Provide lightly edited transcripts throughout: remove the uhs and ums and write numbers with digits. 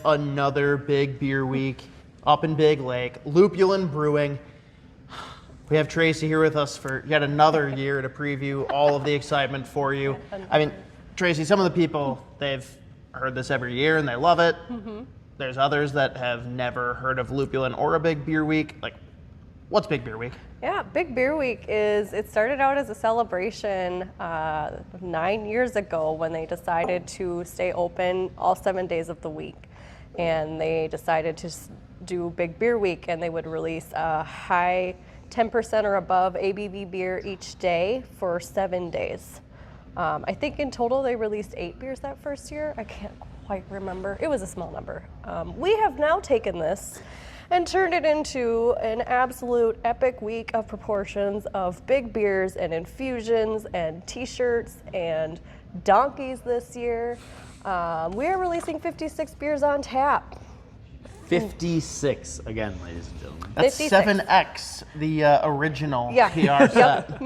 another big beer week up in Big Lake. Lupulin Brewing. We have Tracy here with us for yet another year to preview all of the excitement for you. I mean, Tracy, some of the people, they've heard this every year and they love it. There's others that have never heard of Lupulin or a big beer week. Like, what's Big Beer Week? Yeah, Big Beer Week it started out as a celebration 9 years ago when they decided to stay open all 7 days of the week. And they decided to do Big Beer Week, and they would release a high 10% or above ABV beer each day for 7 days. I think in total they released 8 beers that first year. I can't quite remember. It was a small number. We have now taken this and turned it into an absolute epic week of proportions of big beers and infusions and t-shirts and donkeys this year. We are releasing 56 beers on tap. 56 again, ladies and gentlemen. That's 56. 7X, the original Yeah. PR set.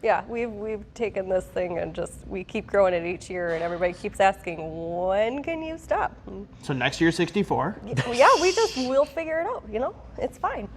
Yeah, we've taken this thing and we keep growing it each year, and everybody keeps asking, when can you stop? So next year, 64. Yeah, we'll figure it out, it's fine.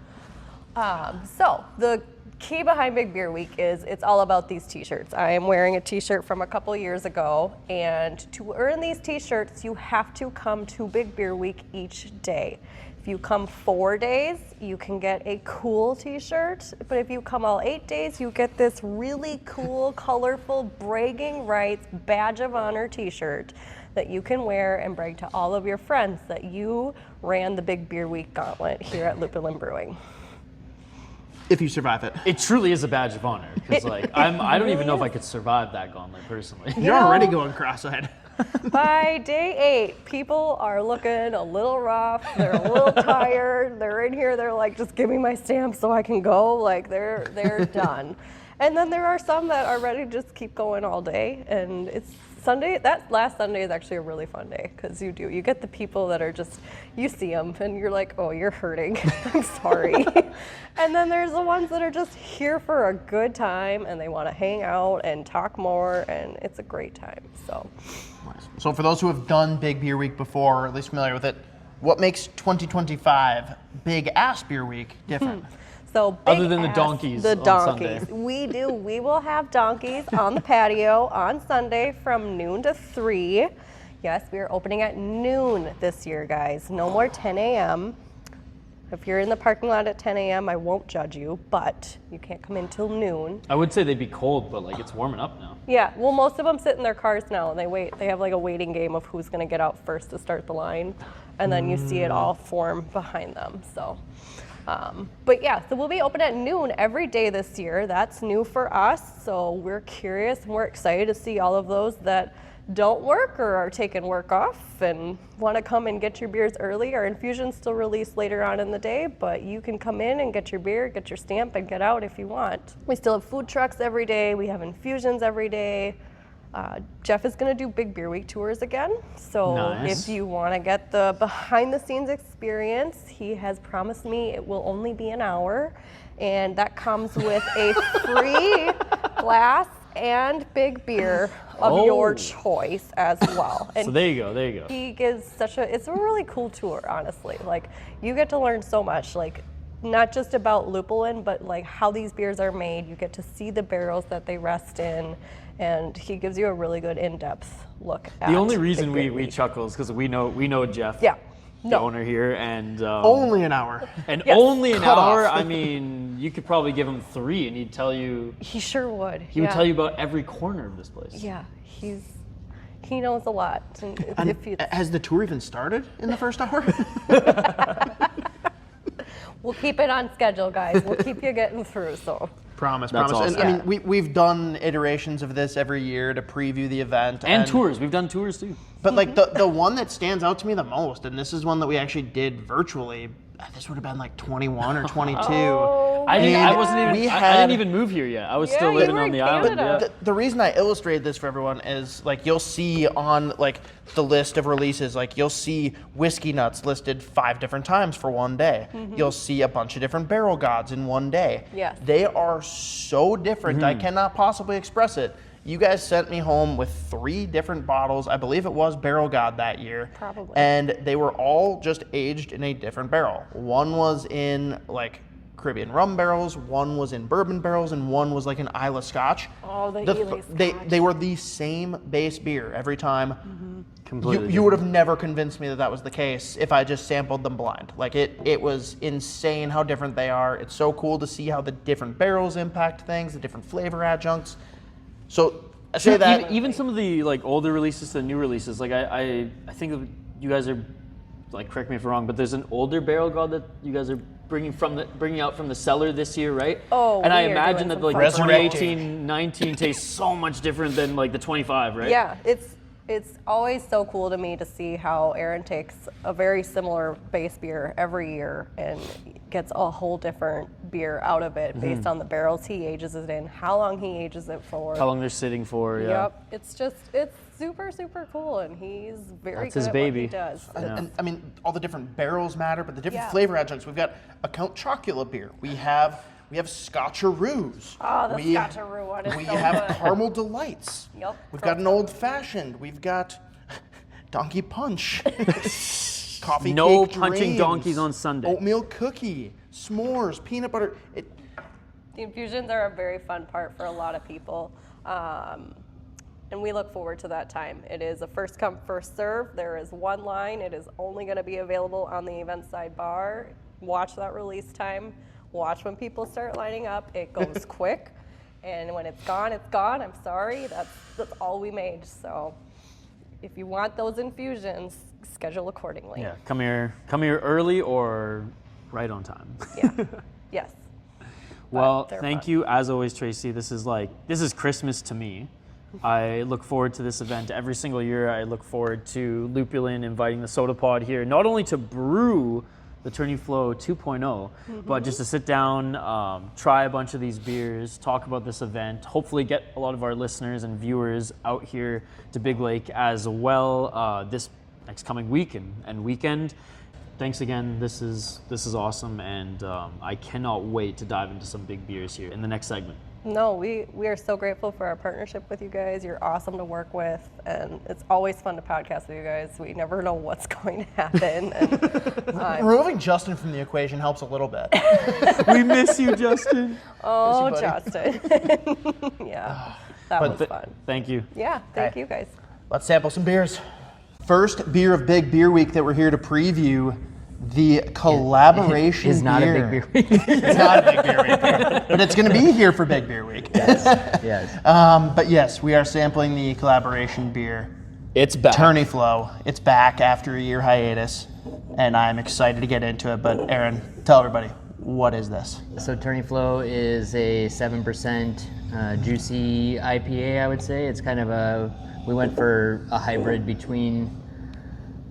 So the key behind Big Beer Week is it's all about these t-shirts. I am wearing a t-shirt from a couple years ago, and to earn these t-shirts, you have to come to Big Beer Week each day. If you come 4 days, you can get a cool t-shirt, but if you come all 8 days, you get this really cool, colorful Bragging Rights Badge of Honor t-shirt that you can wear and brag to all of your friends that you ran the Big Beer Week gauntlet here at Lupulin Brewing. If you survive it. It truly is a badge of honor, because I don't even know if I could survive that gauntlet personally. You're already going cross-eyed. By day 8, people are looking a little rough. They're a little tired. They're in here. They're like, just give me my stamp so I can go. Like they're done. And then there are some that are ready to just keep going all day. And it's Sunday. That last Sunday is actually a really fun day because you get the people that are just, you see them and you're like, oh, you're hurting. I'm sorry. And then there's the ones that are just here for a good time and they want to hang out and talk more, and it's a great time. So for those who have done Big Beer Week before, or at least familiar with it, what makes 2025 Big Ass Beer Week different? So other than the donkeys on Sunday. We will have donkeys on the patio on Sunday from noon to 3. Yes, we are opening at noon this year, guys. No more 10 a.m. If you're in the parking lot at 10 a.m., I won't judge you, but you can't come in till noon. I would say they'd be cold, but it's warming up now. Yeah, well, most of them sit in their cars now and they wait. They have like a waiting game of who's going to get out first to start the line, and then you see it all form behind them. So. But yeah, so we'll be open at noon every day this year. That's new for us, so we're curious and we're excited to see all of those that don't work or are taking work off and want to come and get your beers early. Our infusions still release later on in the day, but you can come in and get your beer, get your stamp, and get out if you want. We still have food trucks every day. We have infusions every day. Jeff is going to do Big Beer Week tours again, so nice. If you want to get the behind-the-scenes experience, he has promised me it will only be an hour, and that comes with a free glass and big beer of your choice as well. And so there you go. He gives it's a really cool tour, honestly. You get to learn so much, not just about Lupulin, but how these beers are made. You get to see the barrels that they rest in, and he gives you a really good in-depth look at the only reason Big Beer we Week. chuckle is because we know Jeff, Yeah. the owner here, and only an hour. And Yes. only an Cut hour. off. I mean, you could probably give him 3, and he'd tell you. He sure would. He would tell you about every corner of this place. Yeah, he knows a lot. And Has the tour even started in the first hour? We'll keep it on schedule, guys. We'll keep you getting through. So. Promise. That's And awesome. I mean, we've done iterations of this every year to preview the event. And tours. We've done tours too. But the one that stands out to me the most, and this is one that we actually did virtually, this would have been 21 or 22. Oh, I didn't even move here yet. I was still you living were on in the island. Canada. Yeah. The reason I illustrated this for everyone is you'll see on the list of releases, you'll see Whiskey Nuts listed 5 different times for one day. You'll see a bunch of different barrel gods in one day. Yes. They are so different. I cannot possibly express it You guys sent me home with 3 different bottles. I believe it was Barrel God that year. Probably. And they were all just aged in a different barrel. One was in like Caribbean rum barrels, one was in bourbon barrels, and one was like an Islay Scotch. Oh, the Islay Scotch. They were the same base beer every time. Completely You would have never convinced me that that was the case if I just sampled them blind. Like it was insane how different they are. It's so cool to see how the different barrels impact things, the different flavor adjuncts. So I say that even some of the like older releases to the new releases, like I think of, you guys are, like, correct me if I'm wrong, but there's an older Barrel God that you guys are bringing out from the cellar this year, right? Oh, and I we are imagine doing that like some the fun 2018, 19 tastes so much different than like the 25, right? Yeah, it's always so cool to me to see how Aaron takes a very similar base beer every year and gets a whole different beer out of it based on the barrels he ages it in, how long he ages it for. How long they're sitting for, yeah. Yep, it's super, super cool, and he's very That's good his at baby. what he does. and I mean, all the different barrels matter, but the different Yeah. flavor adjuncts. We've got a Count Chocula beer. We have Scotcheroos. Oh, the Scotcheroo one is We so have good. Caramel Delights. Yep. We've got an Old Fashioned. We've got Donkey Punch. Coffee No cake punching dreams, donkeys on Sunday. Oatmeal cookie, s'mores, peanut butter. The infusions are a very fun part for a lot of people. And we look forward to that time. It is a first come, first serve. There is one line. It is only going to be available on the event side bar. Watch that release time. Watch when people start lining up. It goes quick. And when it's gone, it's gone. I'm sorry. That's all we made. So if you want those infusions, schedule accordingly. Yeah, come here early or right on time. Yeah. Yes. Well, they're thank fun. you as always, Tracy. This is Christmas to me. I look forward to this event every single year. I look forward to Lupulin inviting the Sota Pod here, not only to brew the Tourney Flow 2.0, but just to sit down, try a bunch of these beers, talk about this event, hopefully get a lot of our listeners and viewers out here to Big Lake as well this next coming week and weekend. Thanks again. This is awesome, and I cannot wait to dive into some big beers here in the next segment. No, we are so grateful for our partnership with you guys. You're awesome to work with, and it's always fun to podcast with you guys. We never know what's going to happen. And, Removing Justin from the equation helps a little bit. We miss you, Justin. oh, buddy. Justin. Yeah, that was fun. Thank you. Yeah, thank you guys. Let's sample some beers. First beer of Big Beer Week that we're here to preview, the collaboration It's not a beer. big beer week. It's not a Big Beer Week, but it's going to be here for Big Beer Week. Yes. But yes, we are sampling the collaboration beer, It's back. Tourney Flow. It's back after a year hiatus, and I'm excited to get into it. But Aaron, tell everybody, what is this? So Tourney Flow is a 7% juicy IPA, I would say. It's kind of we went for a hybrid between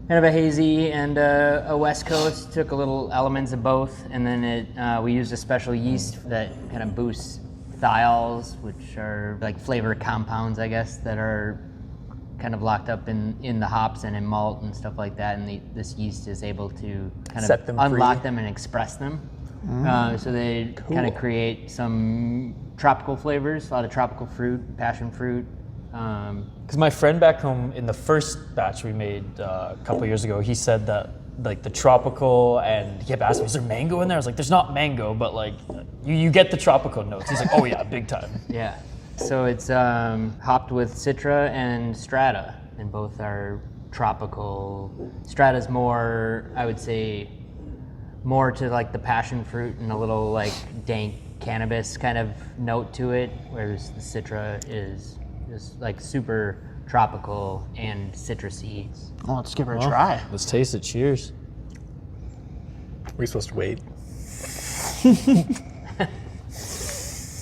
kind of a hazy and a West Coast. Took a little elements of both, and then we used a special yeast that kind of boosts thiols, which are like flavor compounds, I guess, that are kind of locked up in the hops and in malt and stuff like that. And this yeast is able to kind Set of them unlock free. them and express them. So they kind of create some tropical flavors, a lot of tropical fruit, passion fruit. Because my friend back home in the first batch we made a couple years ago, he said that like the tropical, and he kept asking me, is there mango in there? I was like, there's not mango, but like you get the tropical notes. He's like, oh yeah, big time. Yeah. So it's hopped with Citra and Strata, and both are tropical. Strata's more, I would say, more to like the passion fruit and a little like dank cannabis kind of note to it, whereas the Citra is just like super tropical and citrusy. Well, let's give her a try. Let's taste it. Cheers. Are we supposed to wait?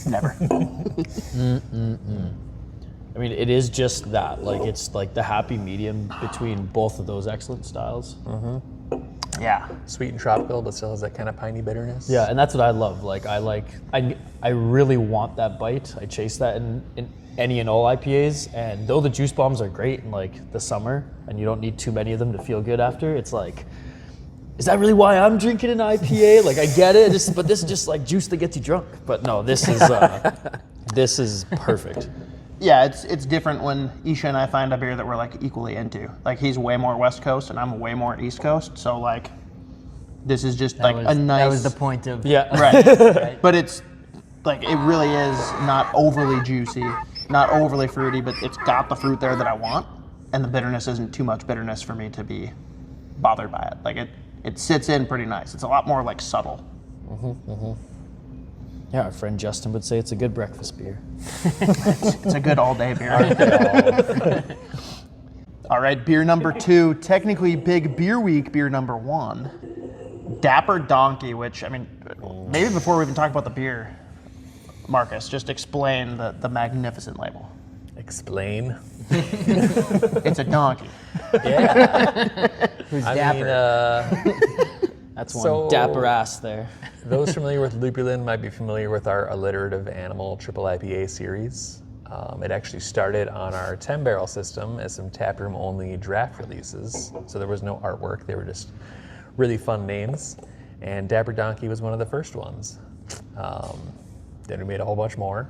Never. I mean, it is just that. Like, it's like the happy medium between both of those excellent styles. Yeah. Sweet and tropical, but still has that kind of piney bitterness. Yeah, and that's what I love. Like, I really want that bite. I chase that in any and all IPAs. And though the juice bombs are great in like the summer, and you don't need too many of them to feel good after, it's like, is that really why I'm drinking an IPA? Like, I get it, but this is just like juice that gets you drunk. But no, this is perfect. yeah, it's different when Isha and I find a beer that we're like equally into. Like he's way more West Coast and I'm way more East Coast. So like, this is just like a nice. That was the point of. Yeah. Right. But it's like, it really is not overly juicy, not overly fruity, but it's got the fruit there that I want. And the bitterness isn't too much bitterness for me to be bothered by it. Like it sits in pretty nice. It's a lot more like subtle. Yeah, our friend Justin would say it's a good breakfast beer. It's a good all day beer. All right, beer number 2, technically Big Beer Week beer number 1. Dapper Donkey, which, I mean, maybe before we even talk about the beer, Marcus, just explain the magnificent label. Explain. It's a donkey. Who's I Dapper? mean, That's one So- dapper ass there. those familiar with Lupulin might be familiar with our alliterative animal triple IPA series. It actually started on our 10-barrel system as some taproom only draft releases. So there was no artwork. They were just really fun names. And Dapper Donkey was one of the first ones. Then we made a whole bunch more.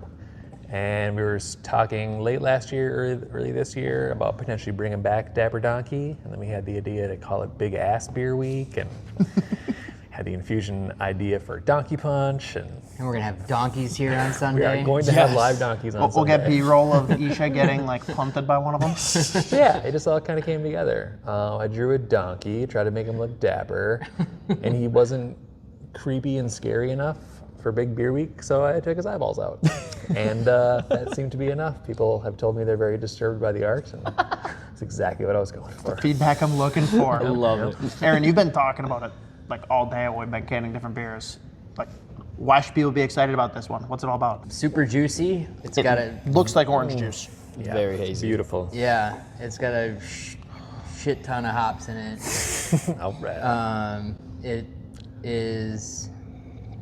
And we were talking late last year, early this year, about potentially bringing back Dapper Donkey. And then we had the idea to call it Big Ass Beer Week, and had the infusion idea for Donkey Punch. And And we're gonna have donkeys here on we Sunday. are going to have Yes. live donkeys on We'll get Sunday. B-roll of Isha getting like punted by one of them. Yeah, it just all kind of came together. I drew a donkey, tried to make him look dapper, and he wasn't creepy and scary enough for Big Beer Week, so I took his eyeballs out. And that seemed to be enough. People have told me they're very disturbed by the art, and it's exactly what I was going for. Feedback I'm looking for. I love it. Aaron, you've been talking about it like all day while we've been canning different beers. Like, why should people be excited about this one? What's it all about? Super juicy. It's got a Looks like orange juice. Yeah, Very hazy. Beautiful. yeah. It's got a shit ton of hops in it. All right. It is.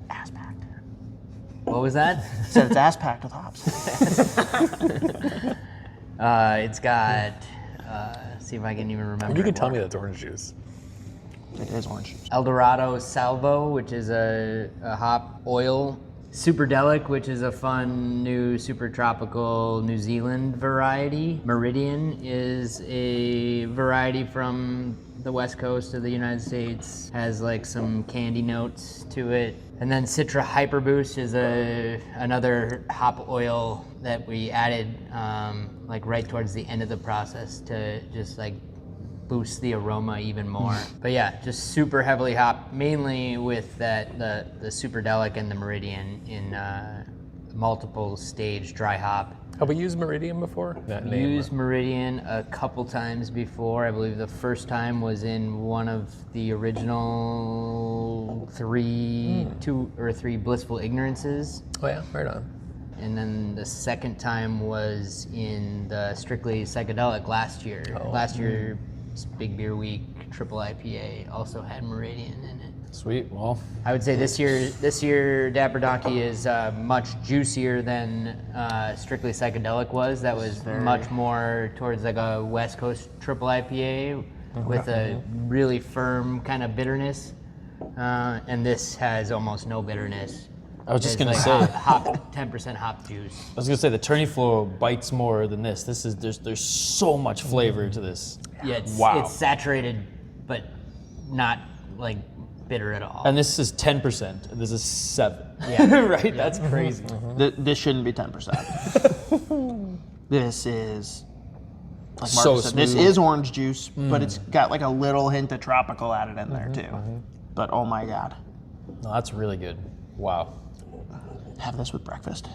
Ass packed. What was that? Said it's ass packed with hops. It's got. See if I can even remember. You can it tell more. me that's orange juice. It is orange juice. El Dorado Salvo, which is a hop oil. Superdelic, which is a fun new super tropical New Zealand variety. Meridian is a variety from the west coast of the United States. Has like some candy notes to it. And then Citra Hyperboost is another hop oil that we added like right towards the end of the process to just like boost the aroma even more. But yeah, just super heavily hopped, mainly with the Superdelic and the Meridian in multiple stage dry hop. Have we used Meridian before? That name. Used Meridian a couple times before. I believe the first time was in one of the original two or three Blissful Ignorances. Oh yeah, right on. And then the second time was in the Strictly Psychedelic last year. Last year's Big Beer Week Triple IPA also had Meridian in it. Sweet. Well, I would say this year Dapper Donkey is much juicier than Strictly Psychedelic was. That was much more towards like a West Coast Triple IPA with a really firm kind of bitterness. And this has almost no bitterness. I was just It's gonna like say. hop 10% hop juice. I was gonna say the Tourney Flow bites more than this. This is there's so much flavor to this. Yeah, it's, Wow. it's saturated, but not like bitter at all. And this is 10%. And this is 7. Yeah. Right? That's crazy. This shouldn't be 10%. This is, like So Marcus said, this smooth. is orange juice, but it's got like a little hint of tropical added in there too. But oh my God, No, that's really good. Wow. have this with breakfast.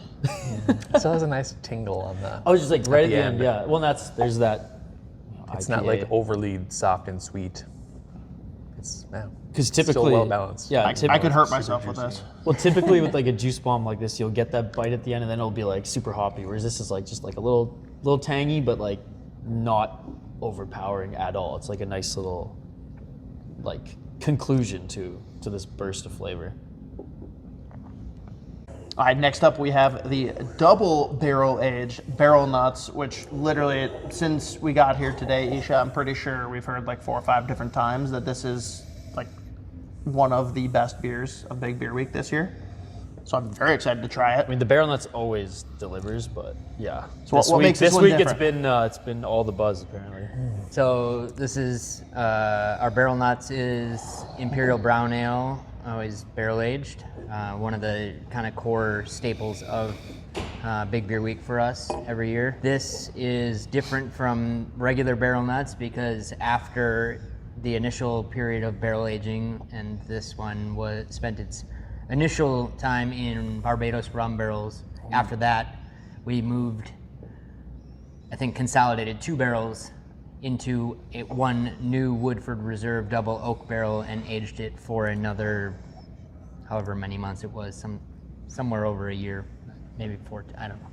So it has a nice tingle on the. I was just like right at the the end. end. Yeah. Well, there's that. It's not like overly soft and sweet. It's because still typically well balanced. Yeah. I could hurt super myself with juicy. this. Well, typically with like a juice bomb like this, you'll get that bite at the end, and then it'll be like super hoppy. Whereas this is like just like a little tangy, but like not overpowering at all. It's like a nice little like conclusion to this burst of flavor. All right, next up we have the double barrel aged Barrel Nutz, which literally, since we got here today, Isha, I'm pretty sure we've heard like 4 or 5 different times that this is like one of the best beers of Big Beer Week this year. So I'm very excited to try it. I mean, the Barrel Nutz always delivers, but yeah. So what makes this this one week different? it's been all the buzz apparently. So this is our Barrel Nutz is Imperial Brown Ale, always barrel aged. One of the kind of core staples of Big Beer Week for us every year. This is different from regular Barrel Nutz because after the initial period of barrel aging, and this one spent its initial time in Barbados rum barrels. After that, we moved, I think, consolidated 2 barrels into one new Woodford Reserve double oak barrel and aged it for another, however many months it was, somewhere over a year, maybe 14. I don't know.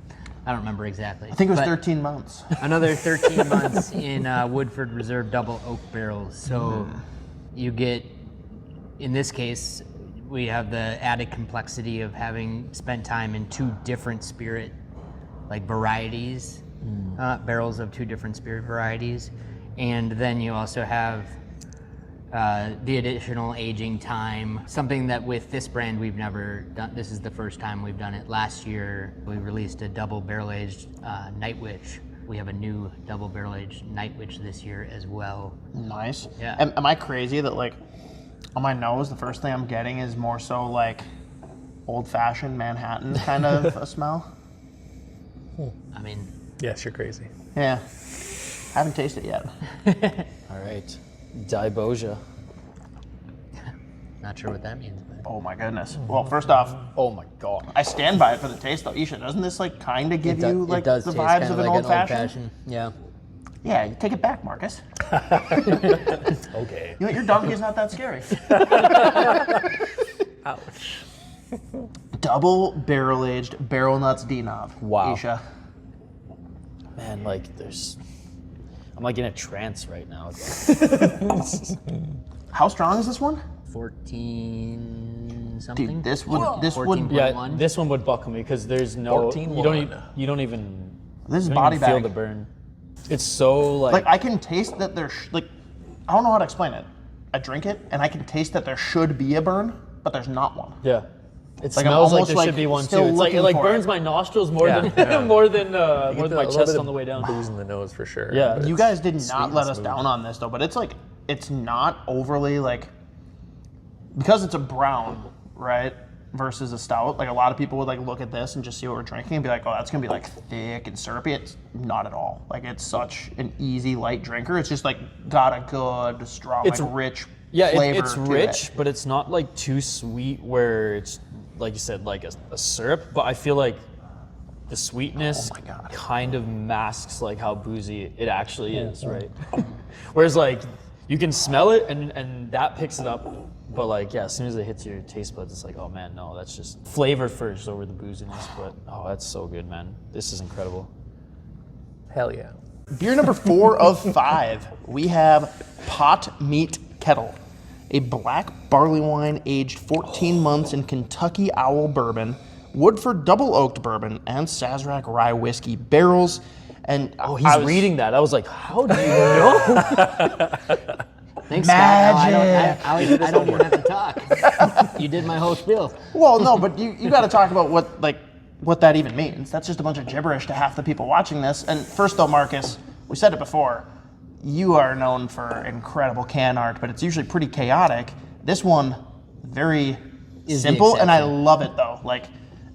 I don't remember exactly. I think it was But 13 months. another 13 months in Woodford Reserve double oak barrels. So you get, in this case, we have the added complexity of having spent time in 2 different spirit varieties, barrels of 2 different spirit varieties. And then you also have the additional aging time, something that with this brand we've never done. This is the first time we've done it. Last year we released a double barrel aged Night Witch. We have a new double barrel aged Night Witch this year as well. Nice. Yeah. Am I crazy that on my nose the first thing I'm getting is more so old-fashioned Manhattan kind of a smell? I mean, Yes, you're crazy. Yeah. Haven't tasted it yet. All right, Diboja. not sure what that means. But Oh my goodness. Well, first off, Oh my god. I stand by it for the taste though. Isha, doesn't this kind of give you it does the taste vibes kinda of an like old-fashioned? Yeah. Yeah, you take it back, Marcus. Okay. You know, your donkey's not that scary. Ouch. Double barrel-aged Barrel Nutz D-Knob. Wow. Isha. Man, I'm in a trance right now. How strong is this one? 14 something. Dude, this would 14. Yeah, One. this one would buckle me because there's no. 14-1. You don't even. This is you don't body even feel bag. the burn. It's so I can taste that there's I don't know how to explain it. I drink it and I can taste that there should be a burn, but there's not one. Yeah. It Like, I'm smells like almost, there should be one too. still It's it looking for burns it. my nostrils more Yeah, than yeah. more than You my get a little chest bit on the way down. of booze in the nose for sure. Yeah. but You it's guys did sweet not and let us smooth. down on this though, but it's not overly because it's a brown, right? Versus a stout. A lot of people would look at this and just see what we're drinking and be like, oh, that's gonna be thick and syrupy. It's not at all. It's such an easy light drinker. It's just got a good, strong, It's- rich Yeah, flavor it's to rich, it. but it's not too sweet where it's like you said, a syrup. But I feel like the sweetness Oh my God. kind of masks how boozy it actually is, right? Whereas you can smell it and that picks it up. But as soon as it hits your taste buds, it's oh man, no, that's just flavor first over the booziness. But oh, that's so good, man. This is incredible. Hell yeah. Beer number 4 of 5, we have Pot Meet Kettle, a black barley wine aged 14 months in Kentucky Owl bourbon, Woodford double oaked bourbon, and Sazerac rye whiskey barrels. And He's reading that. I was like, how do you know? Thanks, Magic. Scott. I don't even have to talk. You did my whole spiel. Well, no, but you got to talk about what that even means. That's just a bunch of gibberish to half the people watching this. And first, though, Marcus, we said it before. You are known for incredible can art, but it's usually pretty chaotic. This one, very Is the simple, and I exception. love it though.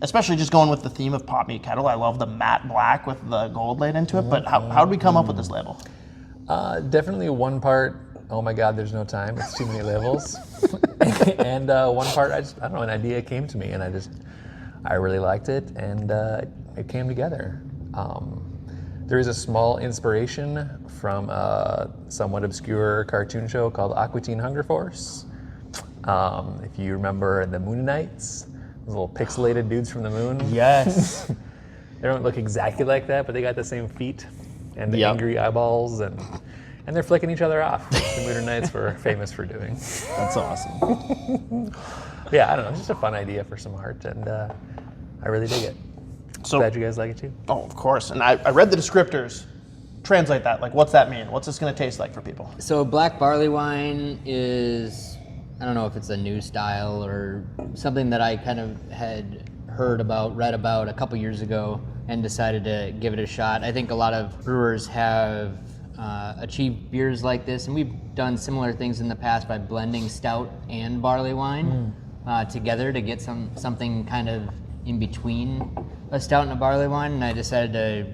Especially just going with the theme of Pot Meet Kettle. I love the matte black with the gold laid into it. But how did we come up with this label? Definitely one part, oh my God, there's no time. It's too many levels. And one part, I don't know, an idea came to me and I really liked it and it came together. There is a small inspiration from a somewhat obscure cartoon show called Aqua Teen Hunger Force. If you remember the Mooninites, those little pixelated dudes from the moon. Yes. They don't look exactly like that, but they got the same feet and the Yep. angry eyeballs and they're flicking each other off. The Mooninites were famous for doing. That's awesome. Yeah, I don't know, it's just a fun idea for some art and I really dig it. So, Glad you guys like it too. oh, of course. And I read the descriptors. Translate that. What's that mean? What's this going to taste like for people? So black barley wine is I don't know if it's a new style or something that I kind of had read about a couple years ago and decided to give it a shot. I think a lot of brewers have achieved beers like this, and we've done similar things in the past by blending stout and barley wine together to get something kind of in between a stout and a barley wine. And I decided to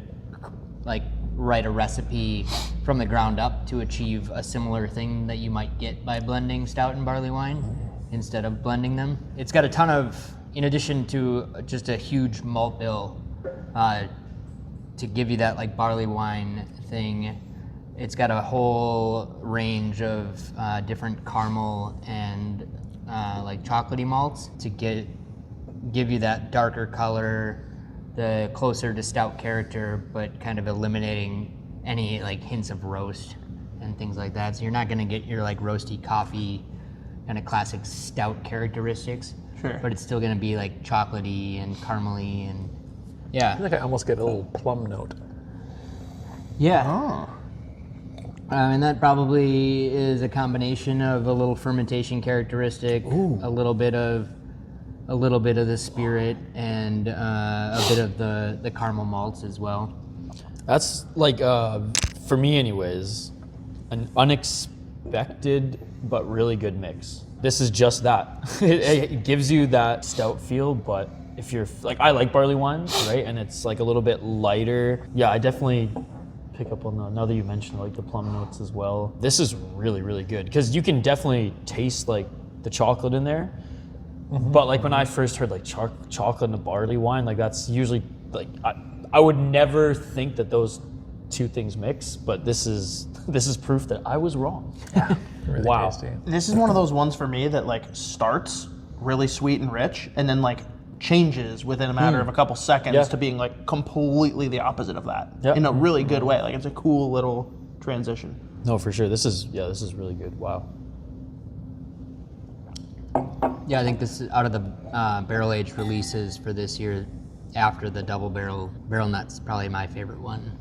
write a recipe from the ground up to achieve a similar thing that you might get by blending stout and barley wine instead of blending them. It's got a ton of, in addition to just a huge malt bill, to give you that like barley wine thing, it's got a whole range of different caramel and like chocolatey malts to give you that darker color, the closer to stout character, but kind of eliminating any like hints of roast and things like that. So you're not gonna get your like roasty coffee kind of classic stout characteristics. Sure. But it's still gonna be like chocolatey and caramely and I yeah. feel like I almost get a little plum note. Yeah. Oh. And that probably is a combination of a little fermentation characteristic, a little bit of the spirit, and a bit of the caramel malts as well. That's like, for me anyways, an unexpected but really good mix. This is just that. It gives you that stout feel, but if you're, like, I like barley wines, right? And it's like a little bit lighter. Yeah, I definitely pick up on now that you mentioned like the plum notes as well. This is really, really good because you can definitely taste like the chocolate in there. But like when I first heard like chocolate and a barley wine, like that's usually like I would never think that those two things mix, but this is proof that I was wrong. Yeah. Really Wow. tasty. This is one of those ones for me that like starts really sweet and rich and then like changes within a matter of a couple seconds Yeah. to being like completely the opposite of that Yep. in a really good way. Like it's a cool little transition. No, for sure. This is really good. Wow. Yeah, I think this is out of the barrel aged releases for this year, after the double barrel Nutz, probably my favorite one,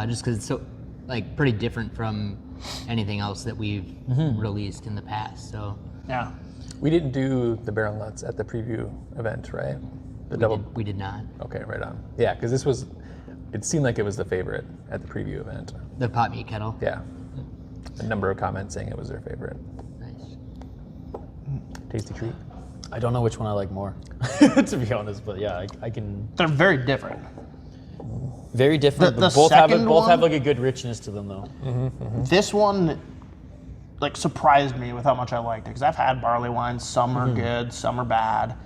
just because it's so like pretty different from anything else that we've released in the past. So Yeah. We didn't do the Barrel Nutz at the preview event, right? we did not. Okay, right on. Yeah, because it seemed like it was the favorite at the preview event. The pot meat kettle. Yeah. A number of comments saying it was their favorite. Nice. Tasty treat. I don't know which one I like more, to be honest, but yeah, I can. They're very different. Very different, The but both have second have one- like a good richness to them though. This one like surprised me with how much I liked it because I've had barley wines. Some are good, some are bad.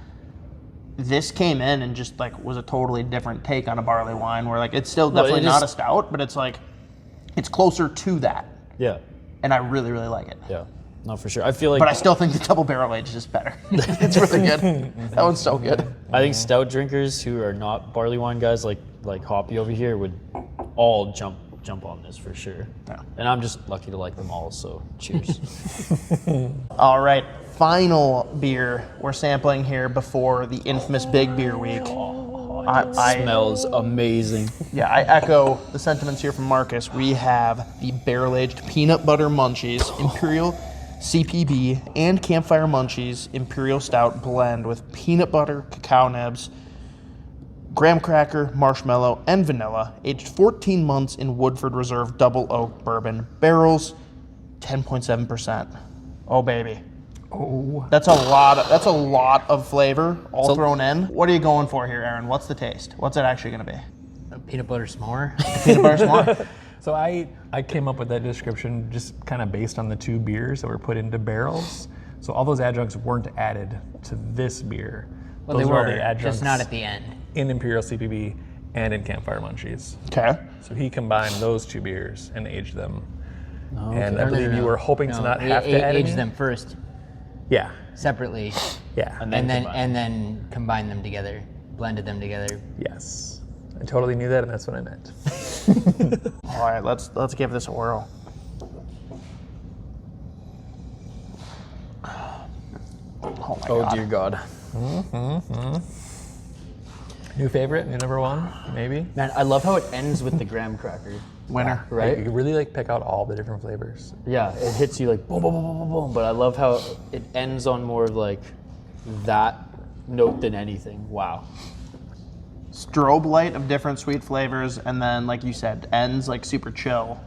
This came in and just like was a totally different take on a barley wine where like it's still definitely it not is- a stout, but it's like it's closer to that. Yeah, And I really, really like it. yeah, no, for sure. I feel like But I still think the double barrel aged is better. It's really good. That one's so good. I think stout drinkers who are not barley wine guys like Hoppy over here would all jump on this for sure. Yeah. And I'm just lucky to like them all, so cheers. All right, final beer we're sampling here before the infamous Big Beer Week. I Smells amazing. Yeah, I echo the sentiments here from Marcus. We have the barrel-aged peanut butter munchies, Imperial CPB, and Campfire Munchies Imperial Stout blend with peanut butter, cacao nibs, graham cracker, marshmallow, and vanilla, aged 14 months in Woodford Reserve double oak bourbon barrels, 10.7%. Oh baby. Oh. That's a lot of flavor all thrown in. What are you going for here, Aaron? What's the taste? What's it actually going to be? A peanut butter s'more. Peanut butter s'more? So I came up with that description just kind of based on the two beers that were put into barrels. So all those adjuncts weren't added to this beer. Well, Those they all were, the adjuncts just not at the end. in Imperial CPB and in Campfire Munchies. Okay. So he combined those two beers and aged them. Okay. And I believe you were hoping to not have to add age any? them first Yeah, separately, yeah, And and combine. then combine them together, blended them together. yes. I totally knew that, and that's what I meant. All right, let's give this a whirl. Oh my Oh God. dear God. New favorite, new number one, maybe. Man, I love how it ends with the graham cracker. Winner. Right? You can really like pick out all the different flavors. Yeah, it hits you like boom, boom, boom, boom, boom, boom. But I love how it ends on more of like that note than anything. Wow. Strobe light of different sweet flavors, and then, like you said, ends like super chill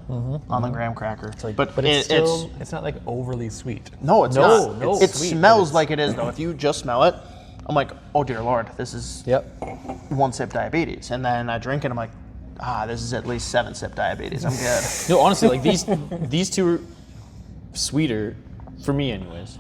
on the graham cracker. But But it's not like overly sweet. no, it's No, not. no. It Sweet, smells but like it is though. If you just smell it, I'm like, oh dear Lord, this is Yep. 1 sip diabetes. And then I drink it, I'm like, this is at least 7 sip diabetes. I'm good. No, honestly, like these two are sweeter for me, anyways.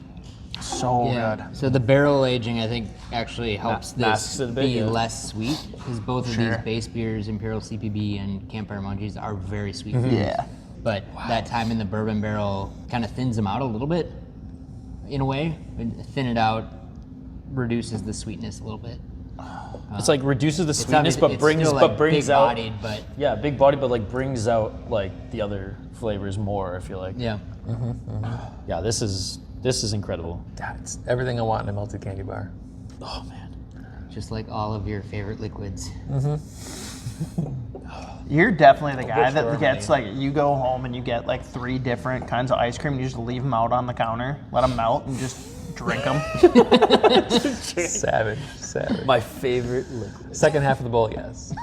So good. So the barrel aging, I think, actually helps masks this it a bit, be yeah. less sweet because both of these base beers, Imperial CPB and Campfire Munchies, are very sweet beers. Yeah. But that time in the bourbon barrel kind of thins them out a little bit, in a way. And thin it out, reduces the sweetness a little bit. It's like reduces the It's sweetness, obvious- but it's brings still, like, out big-bodied, but yeah, big body, but like brings out like the other flavors more. I feel like yeah. yeah, this is incredible. It's everything I want in a melted candy bar. Oh man, Just like all of your favorite liquids. You're definitely the guy Which that Germany? gets like, you go home and you get like 3 different kinds of ice cream and you just leave them out on the counter, let them melt, and just drink them. Savage. my favorite liquid. Second half of the bowl, yes.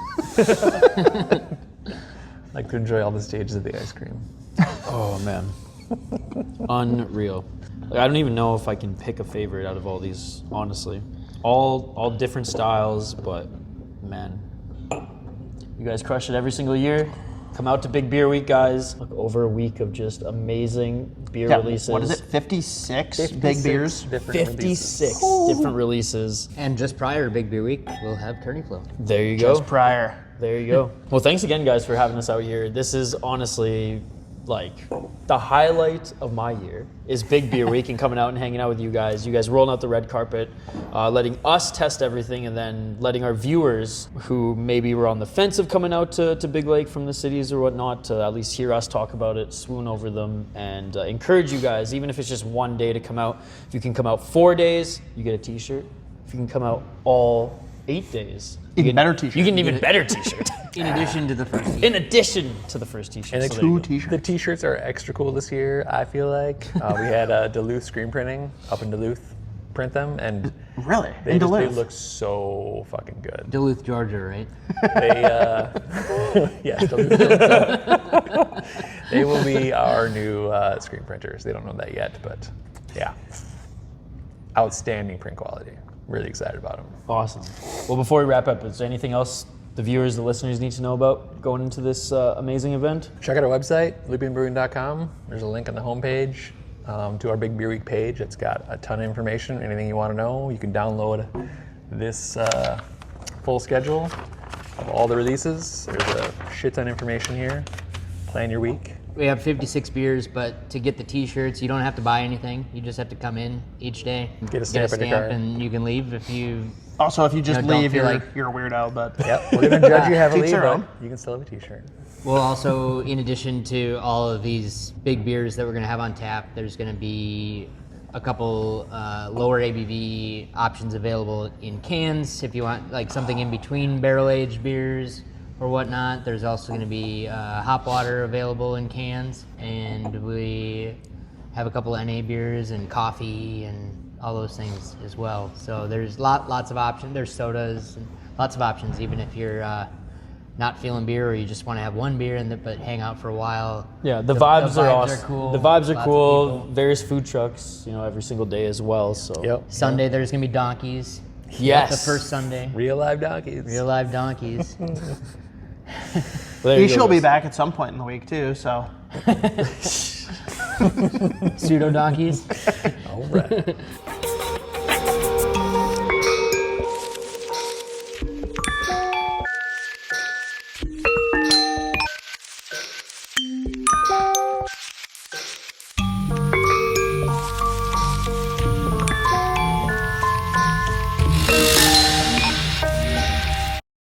Like to enjoy all the stages of the ice cream. Oh man, unreal. Like, I don't even know if I can pick a favorite out of all these. Honestly, all different styles, but man, you guys crush it every single year. Come out to Big Beer Week, guys. Look, over a week of just amazing beer Yeah, releases. what is it? 56 big beers? Different 56 different releases. And just prior to Big Beer Week, we'll have Tourney Flow. There you go. Just prior. There you go. Well, thanks again, guys, for having us out here. This is honestly like the highlight of my year is Big Beer Week and coming out and hanging out with you guys. You guys rolling out the red carpet, letting us test everything, and then letting our viewers who maybe were on the fence of coming out to Big Lake from the cities or whatnot to at least hear us talk about it, swoon over them, and encourage you guys, even if it's just one day to come out. If you can come out 4 days, you get a t-shirt. If you can come out all 8 days, Even better t-shirt. you get an even better t-shirt. In addition to the first season. In addition to the first t-shirt. And So the there you go. t-shirts. The t-shirts are extra cool this year, I feel like. We had Duluth screen printing up in Duluth print them, and Really? they In just they Duluth? look so fucking good. Duluth, Georgia, right? They, yes, Duluth, Georgia. They will be our new screen printers. They don't know that yet, but yeah. Outstanding print quality. Really excited about them. Awesome. Well, before we wrap up, is there anything else the viewers, the listeners need to know about going into this amazing event? Check out our website, lupulinbrewing.com. There's a link on the homepage to our Big Beer Week page. It's got a ton of information. Anything you want to know, you can download this full schedule of all the releases. There's a shit ton of information here. Plan your week. We have 56 beers, but to get the t-shirts, you don't have to buy anything. You just have to come in each day, Get a stamp in your card. and you can leave if you. Also, if you just No, don't leave, feel you're, like- you're a weirdo, but Yep, we're gonna judge you heavily, Teach their but own. you can still have a t-shirt. Well, also, in addition to all of these big beers that we're going to have on tap, there's going to be a couple lower ABV options available in cans if you want like something in between barrel-aged beers or whatnot. There's also going to be hop water available in cans, and we have a couple NA beers and coffee and all those things as well. So there's lots of options. There's sodas and lots of options, even if you're not feeling beer or you just want to have one beer but hang out for a while. Yeah, the vibes are awesome. cool. The vibes are Lots of cool. people. Various food trucks, every single day as well. So Yep. Sunday there's gonna be donkeys. Yes. The first Sunday. Real live donkeys. Real live donkeys. Well, there he you go, shall be guys. back at some point in the week too, so. Pseudo donkeys. All right.